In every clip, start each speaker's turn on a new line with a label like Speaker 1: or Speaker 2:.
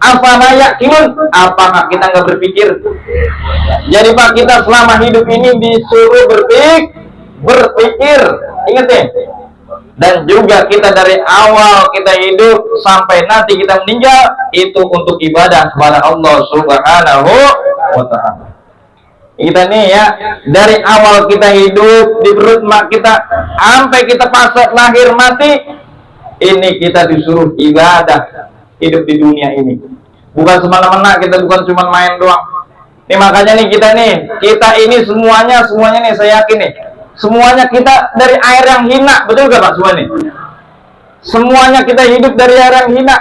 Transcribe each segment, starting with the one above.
Speaker 1: Apa layak kimun? Apakah kita nggak berpikir? Jadi Pak, kita selama hidup ini disuruh berpikir. Ingat ya. Dan juga kita dari awal kita hidup sampai nanti kita meninggal itu untuk ibadah kepada Allah Subhanahu wa Ta'ala. Kita nih ya, dari awal kita hidup di perut mak kita sampai kita pasat lahir mati, ini kita disuruh ibadah hidup di dunia ini. Bukan semena-mena, kita bukan cuma main doang. Ini makanya nih kita ini semuanya nih saya yakin nih, semuanya kita dari air yang hina, betul gak Pak semua nih? Semuanya kita hidup dari air yang hina.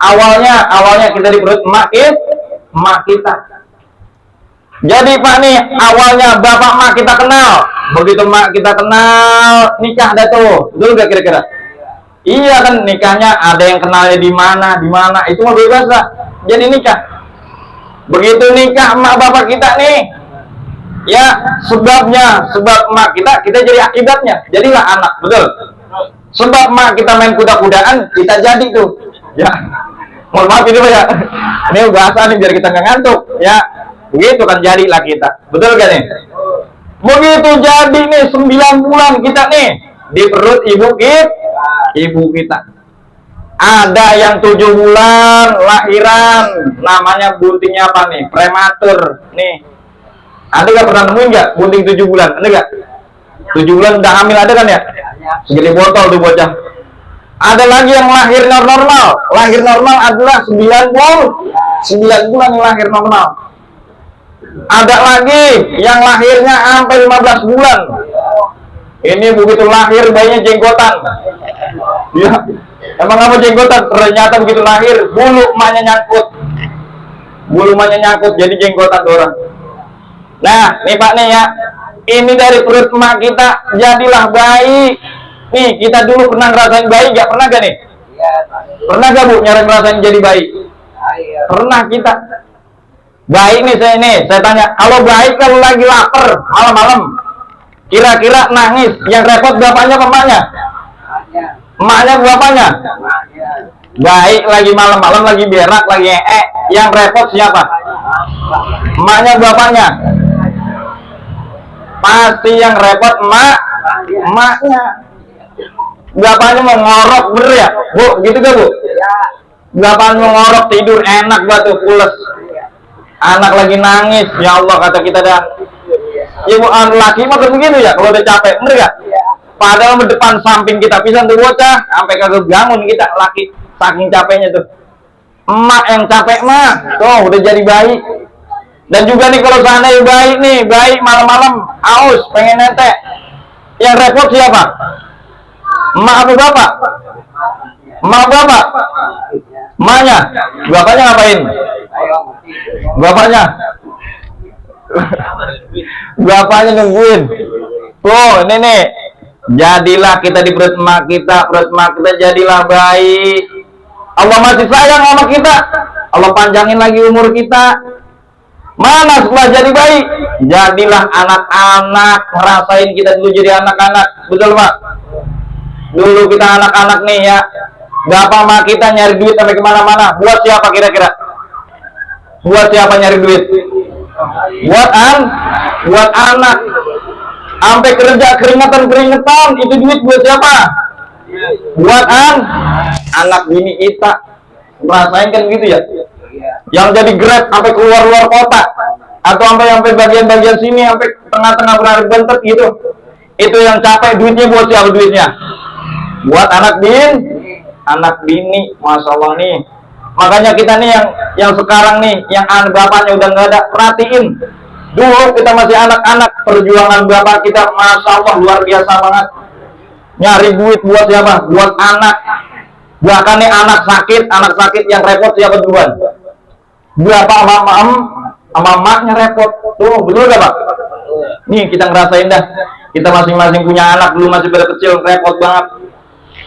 Speaker 1: Awalnya kita di perut mak kita. Jadi Pak nih, awalnya bapak mak kita kenal. Begitu mak kita kenal, nikah dah tuh. Betul gak kira-kira? Iya kan, nikahnya ada yang kenalnya di mana, itu mah bebas lah. Jadi nikah. Begitu nikah mak bapak kita nih, ya sebab mak kita jadi akibatnya. Jadilah anak, betul. Sebab mak kita main kuda-kudaan, kita jadi tuh. Ya, mohon maaf ini Pak ya. Ini bahasa nih biar kita nggak ngantuk. Ya. Begitu kan jadilah kita, betul kan nih? Begitu jadi nih 9 bulan kita nih di perut ibu kita. Ada yang 7 bulan lahiran, namanya buntingnya apa nih? Prematur nih. Ada nggak pernah nemuin nggak bunting 7 bulan? Ada nggak? 7 bulan udah hamil ada kan ya? Segede botol tuh bocah. Ada lagi yang lahir normal. Lahir normal adalah 9 bulan yang lahir normal. Ada lagi yang lahirnya sampai 15 bulan. Ini begitu lahir bayinya jenggotan. Ya, emang apa jenggotan? Ternyata begitu lahir bulu emaknya nyangkut. Jadi jenggotan orang. Nah, nih Pak nih ya. Ini dari perut emak kita jadilah bayi. Nih, kita dulu pernah ngerasain bayi gak? Pernah gak nih? Pernah gak Bu ngerasain jadi bayi? Pernah kita. Baik nih saya tanya, kalau baik kalau lagi lapar malam-malam, kira-kira nangis, yang repot bapaknya apa emaknya? Emaknya bapaknya? Baik lagi malam-malam, lagi berak, lagi yang repot siapa? Emaknya bapaknya? Pasti yang repot emaknya. Bapaknya mau ngorok bener ya? Bu, gitu gak Bu? Bapaknya mau ngorok tidur enak batu pules. Anak lagi nangis, ya Allah kata kita dah. Ya Bu, laki mah begitu ya, kalau udah capek, bener gak? Padahal depan samping kita pisan tuh bocah, sampai kagak bangun kita laki, saking capeknya tuh. Emak yang capek mah, tuh udah jadi bayi. Dan juga nih kalau seandainya bayi malam-malam aus, pengen netek, yang repot siapa? Emak apa bapak? Emak bapak? Emaknya? Bapaknya ngapain? Bapaknya nungguin. Tuh, ini nih. Jadilah kita di perut emak kita jadilah bayi. Allah masih sayang sama kita. Allah panjangin lagi umur kita. Mana setelah jadi bayi? Jadilah anak-anak. Ngerasain kita dulu jadi anak-anak. Betul Pak? Dulu kita anak-anak nih ya. Bapak emak kita nyari duit sampai kemana-mana. Buat siapa kira-kira? Buat siapa nyari duit? Buat anak. Sampai kerja keringetan itu duit buat siapa? Buat anak bini kita. Merasain kan gitu ya? Yang jadi Grab sampai keluar kota, atau sampai bagian sini, sampai tengah-tengah berada bentet gitu. Itu yang capek duitnya buat siapa duitnya? Buat anak bini, masya Allah nih. Makanya kita nih yang sekarang nih, yang anak bapaknya udah nggak ada, perhatiin. Dulu kita masih anak-anak, perjuangan bapak kita, masya Allah luar biasa banget. Nyari duit buat siapa? Buat anak. Bahkan nih anak sakit yang repot siapa duluan? Bapak sama emaknya repot. Tuh, betul gak Pak? Nih kita ngerasain dah. Kita masing-masing punya anak dulu masih pada kecil, repot banget.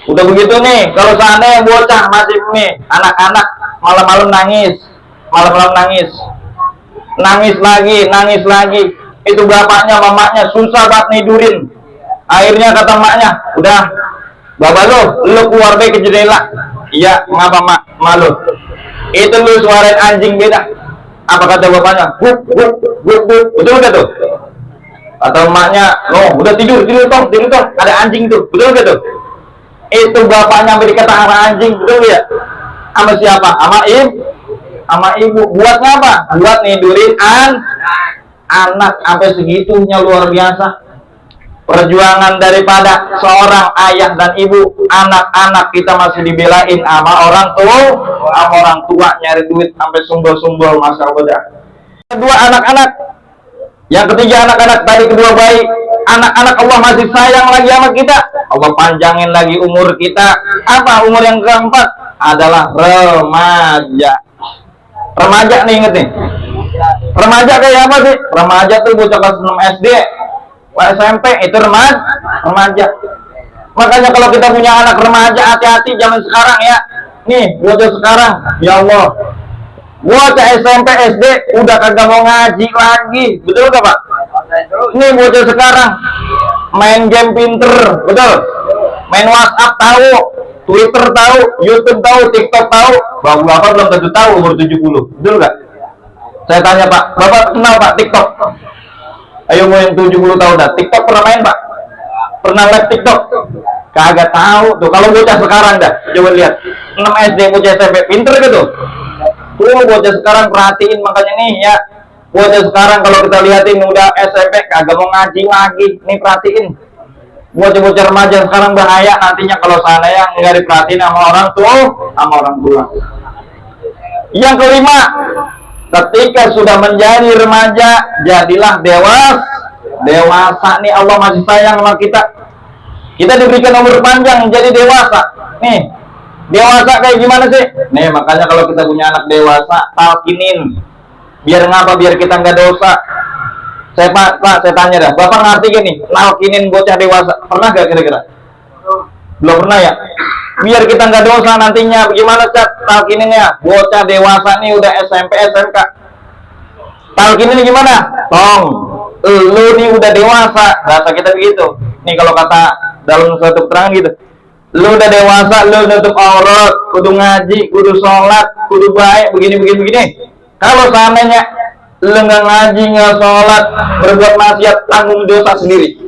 Speaker 1: Udah begitu nih, kalau seandainya bocah masih nih, anak-anak malam-malam nangis, nangis lagi. Itu bapaknya, mamanya susah banget nidurin. Akhirnya kata maknya, udah, bapak lu keluar baik ke jendela. Iya, ngapa mak? Malu. Itu lu suarain anjing beda. Apa kata bapaknya? Betul gak tuh? Atau emaknya, "Oh, udah tidur tong, ada anjing tuh." Betul gak tuh? Itu bapaknya sampai dikata sama anjing, betul ya? Sama siapa? Sama ibu. Buatnya apa? Buat nidurin anak. Sampai segitunya, luar biasa. Perjuangan daripada seorang ayah dan ibu, anak-anak kita masih dibelain sama orang tua nyari duit sampai sumbul-sumbul, masa udah. Kedua anak-anak, yang ketiga anak-anak, tadi kedua baik. Anak-anak Allah masih sayang lagi sama kita, Allah panjangin lagi umur kita. Apa umur yang keempat? Adalah remaja. Remaja nih, inget nih. Remaja kayak apa sih? Remaja tuh bocah kelas 6 SD, SMP, itu remaja. Makanya kalau kita punya anak remaja, hati-hati zaman sekarang ya. Nih, bocah sekarang, ya Allah, bocah SMP, SD udah kagak mau ngaji lagi, betul gak Pak? Nih bocah sekarang main game pinter, betul? Main WhatsApp tahu, Twitter tahu, YouTube tahu, TikTok tahu. Bapak belum tentu tahu umur 70, betul gak? Saya tanya Pak, Bapak kenal Pak TikTok? Ayo mau yang 70 tahun dah. TikTok pernah main Pak? Pernah live TikTok? Kagak tahu tuh. Kalau bocah sekarang dah, coba lihat 6 SD bocah SMP pinter gitu. Tuh bocah sekarang perhatiin, makanya nih ya, bocah sekarang kalau kita lihatin udah SMP kagak mau ngaji lagi. Nih perhatiin, bocah-bocah remaja sekarang bahaya nantinya kalau seandainya nggak diperhatiin sama orang tua. Yang kelima, ketika sudah menjadi remaja, jadilah dewasa nih, Allah masih sayang sama kita. Kita diberikan umur panjang jadi dewasa. Nih, dewasa kayak gimana sih? Nih, makanya kalau kita punya anak dewasa, talkinin. Biar ngapa? Biar kita nggak dosa. Pak, saya tanya dah, Bapak ngerti gak nih, talkinin bocah dewasa? Pernah gak kira-kira? Belum pernah ya? Biar kita nggak dosa nantinya. Bagaimana talkininnya? Bocah dewasa nih udah SMP, SMK. Talkinin gimana? Tong, lu nih udah dewasa, bahasa kita begitu. Nih kalau kata dalam suatu keterangan gitu, lu udah dewasa, lu nutup aurat, kudu ngaji, kudu sholat, kudu baik, begini. Kalau seandainya lu nggak ngaji, nggak sholat, berbuat maksiat, tanggung dosa sendiri.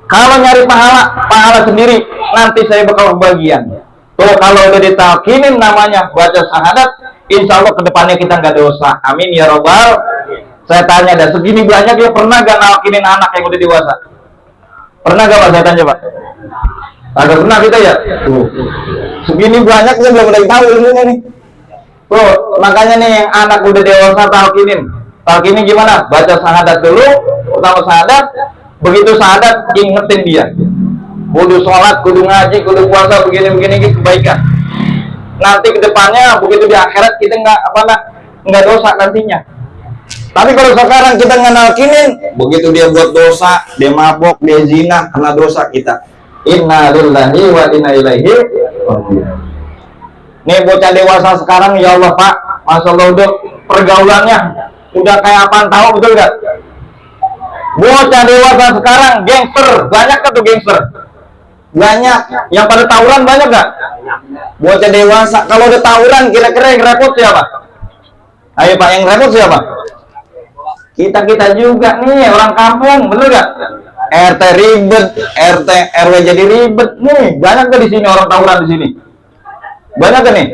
Speaker 1: Kalau nyari pahala sendiri, nanti saya bakal bagian. Tuh kalau udah ditalkinin namanya baca syahadat, insya Allah kedepannya kita nggak dosa. Amin ya robbal. Saya tanya dah, segini banyak ya pernah gak nalkinin anak yang udah dewasa? Pernah gak Pak? Saya tanya Pak. Ada pernah kita ya? Tuh. Segini banyak kita belum ada yang tahu ilmunya nih. Tuh, makanya nih yang anak udah dewasa talkinin. Talkinin gimana? Baca syahadat dulu, utama syahadat. Begitu syahadat, ingetin dia. Kudu sholat, kudu ngaji, kudu puasa, begini kebaikan. Nanti kedepannya begitu di akhirat kita nggak dosa nantinya. Tapi kalau sekarang kita ngenalkinin, begitu dia buat dosa, dia mabok, dia zina, kena dosa kita. Inna lillahi wa inna ilaihi raji'un. Nih bocah dewasa sekarang, ya Allah Pak, Masya Allah udah pergaulannya udah kayak apaan tahu, betul gak? Bocah dewasa sekarang gangster, banyak kan tuh gangster? Banyak. Yang pada tawuran banyak gak? Bocah dewasa, kalau udah tawuran kira-kira yang repot siapa? Ayo Pak, yang repot siapa? Kita juga nih orang kampung, bener gak? RT ribet, RT RW jadi ribet nih. Banyak gak di sini orang tawuran di sini? Banyak gak nih?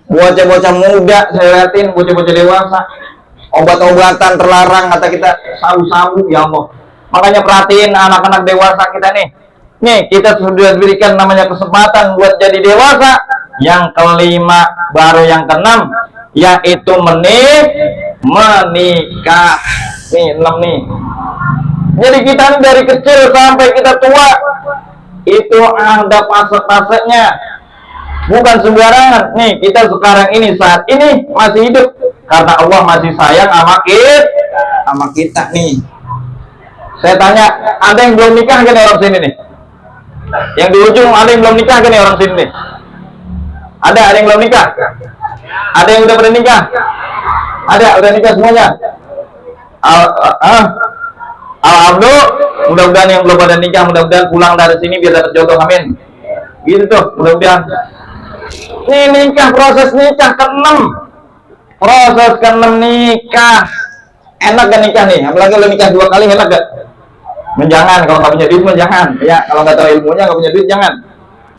Speaker 1: Bocah-bocah muda saya liatin, bocah-bocah dewasa. Obat-obatan terlarang kata kita, sabu-sabu, ya Allah. Makanya perhatiin anak-anak dewasa kita nih. Nih kita sudah diberikan namanya kesempatan buat jadi dewasa. Yang kelima baru yang keenam, yaitu menikah. Nih 6 nih. Jadi kita dari kecil sampai kita tua itu ada fase-fasenya, bukan sembarangan. Nih kita sekarang ini saat ini masih hidup karena Allah masih sayang sama kita nih. Saya tanya, ada yang belum nikah kan orang sini nih? Yang di ujung ada yang belum nikah kan orang sini nih? Ada yang belum nikah? Ada yang udah pernah nikah? Ada, udah nikah semuanya? Alhamdulillah, mudah-mudahan yang belum pada nikah, mudah-mudahan pulang dari sini biar dapat jodoh, amin. Gitu tuh, mudah-mudahan. Ini nikah, proses nikah ke-6. Proses ke-6 nikah. Enak gak nikah nih? Apalagi lo nikah 2 kali, enak gak? Jangan, kalau nggak punya duit mah jangan. Ya, kalau nggak tahu ilmunya, nggak punya duit jangan.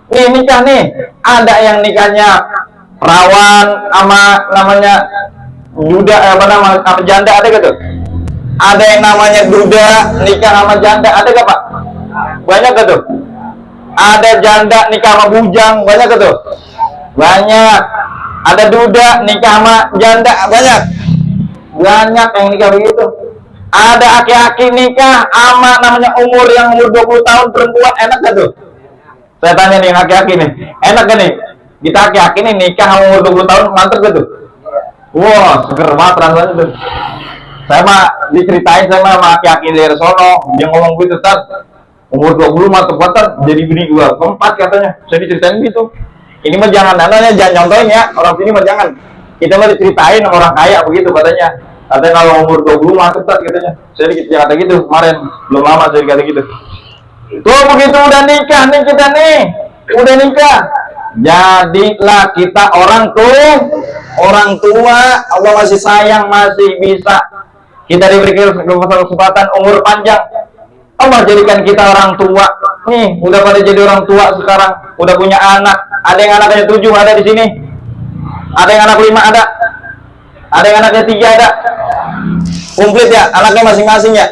Speaker 1: Nih nikah nih, ada yang nikahnya perawan sama namanya duda, apa janda, ada gak tuh? Ada yang namanya duda nikah sama janda, ada gak Pak? Banyak gak tuh? Ada janda nikah sama bujang, banyak gak tuh? Banyak. Ada duda nikah sama janda, banyak. Banyak yang nikah begitu. Ada aki-aki nikah sama namanya umur 20 tahun perempuan, enak gak tuh? Saya tanya nih aki-aki nih, enak gak nih? Kita aki-aki nih nikah sama umur 20 tahun, mantep gak tuh? Wah, seger banget rasanya tuh. Saya mah diceritain sama aki-aki dari sono, dia ngomong gitu, Tat, umur 20 mantep banget, jadi bini gua keempat katanya. Saya diceritain gitu. Ini mah jangan, namanya jangan nyontoin ya, orang sini mah jangan. Kita mah diceritain sama orang kaya begitu katanya. Katanya kalau umur 20 mantep Tat katanya. Saya dikata gitu kemarin, belum lama saya dikata gitu. Tuh begitu udah nikah nih kita nih, udah nikah. Jadilah kita orang tua, Allah masih sayang, masih bisa. Kita diberi kesempatan umur panjang. Allah jadikan kita orang tua. Nih, udah pada jadi orang tua sekarang, udah punya anak. Ada yang anaknya 7 ada di sini. Ada yang anak 5 ada. Ada yang anaknya 3 ada. Komplit ya, anaknya masing-masing ya.